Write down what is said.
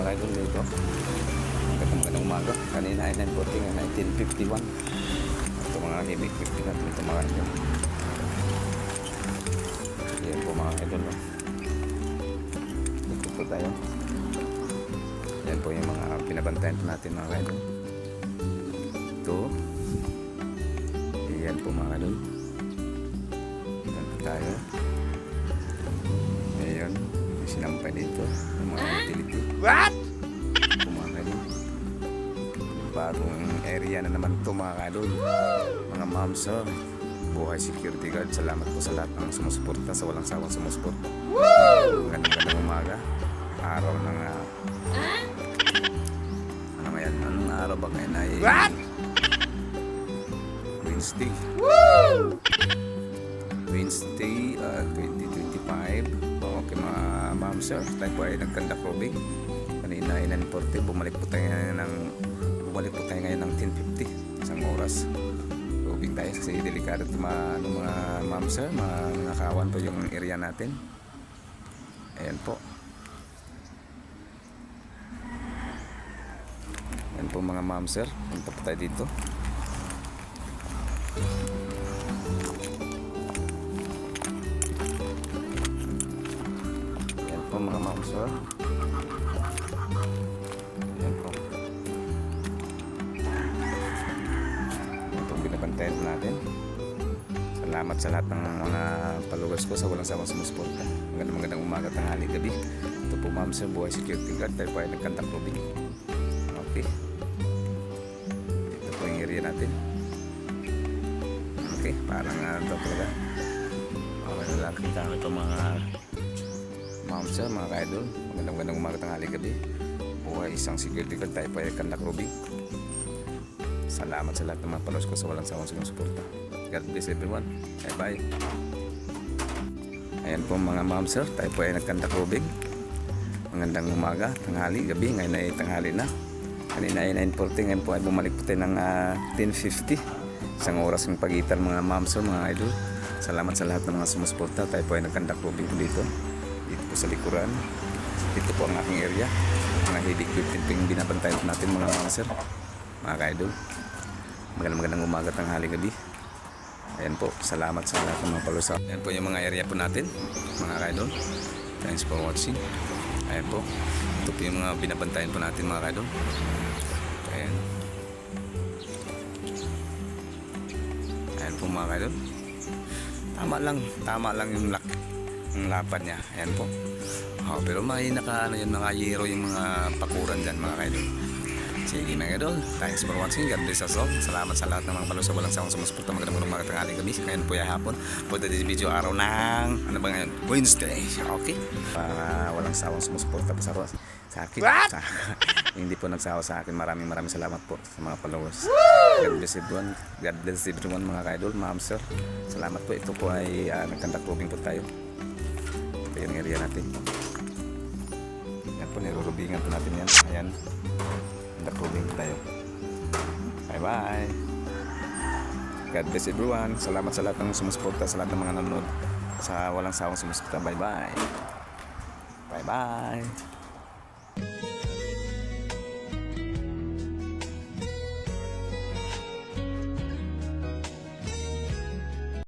mga idol dito. Magandang umaga. Kanina ay 9:40 nga 1951. Ito mga hibig 50 na ito mga idol. Ayan po mga idol. Dito po tayo. Ayan po yung mga pinabantayan po natin mga idol. Ito. Ayan po mga idol. Ayan po tayo. Ayan. May sinampay dito. Yung mga utility. What? Mga idol. Bagong area na naman ito mga idol. Mga ma'am sir. Buhay security guard. Salamat po sa lahat ng sumusuporta, sa walang sawang sumusuporta. Magandang umaga. Araw ng ano ngayon? Anong araw ba ngayon ay What? Wednesday. Wednesday 2025. Okay mga ma'am sir, tayo po ay nagkandak robing. Kanina ay 9:40. Bumalik po tayo ngayon ng 10:50. Isang oras. Robing tayo kasi delikado ito mga ma'am sir, mga kawan po yung area natin. Ayan po. Ayan po mga ma'am sir. Punta po tayo dito. Ayan po mga ma'am sir. Ayan po. Ayan po binabantayan natin. Salamat sa lahat ng mga followers ko sa walang sawang sumusuporta. Magandang umaga, tanghali, gabi. Ito po ma'am sir, buhay security guard. Tayo po ay nagkandak robing. Okay. Ito po yung area natin. Okay, parang ito talaga. Okay na lang kita ito mga ma'am sir, mga ka-idol. Magandang umaga, tanghali, gabi. Buhay isang security guard. Tayo po ay nagkandak robing. Salamat sa lahat ng mga followers ko sa walang sawang sumusuporta. God bless everyone. Bye bye. Ayan po mga ma'am sir, tayo po ay nagkandak robing. Magandang umaga, tanghali, gabi. Ngayon ay tanghali na. Kanina ay 9:40. Ngayon po ay bumalik po tayo ng 10:50. Isang oras ng pagitan mga ma'am sir, mga idol. Salamat sa lahat ng mga sumusuporta. Tayo po ay nagkandak robing po dito. Dito po sa likuran. Dito po ang aking area. Mga hibig 15 po yung binabantayan natin mga ma'am sir, mga ka-idol. Magandang umaga, tanghali, gabi. Ayan po, salamat sa lahat ng mga followers. Ayan po yung mga area po natin, mga ka-idol. Thanks for watching. Ayan po, ito po yung mga binabantayan po natin mga ka-idol. Ayan. Ayan po mga ka-idol. Tama lang yung lapad niya. Ayan po. Pero may mga yero yung mga pakuran dyan mga ka-idol. Sige mga idol, thanks for watching. God bless us all. Salamat sa lahat ng mga followers sa walang sawang sumusuporta. Magandang umaga, tanghali, gabi. Ngayon po ay hapon. Punta din video araw ng ano ba ngayon? Wednesday. Okay? Para walang sawang sumusuporta sa akin. Hindi po nagsawa sa akin. Maraming salamat po sa mga followers. God bless everyone. God bless everyone mga ka-idol, ma'am sir. Salamat po. Ito po ay nagkandak robing po tayo. Ito po yung area natin. Yan po, nirurubingan po natin yan. Ayan. Nagkandak tayo. Bye bye. God bless everyone. Salamat sa lahat ng sumusuporta, sa lahat ng mga nanonood, sa walang sawang sumusuporta. Bye bye. Bye bye.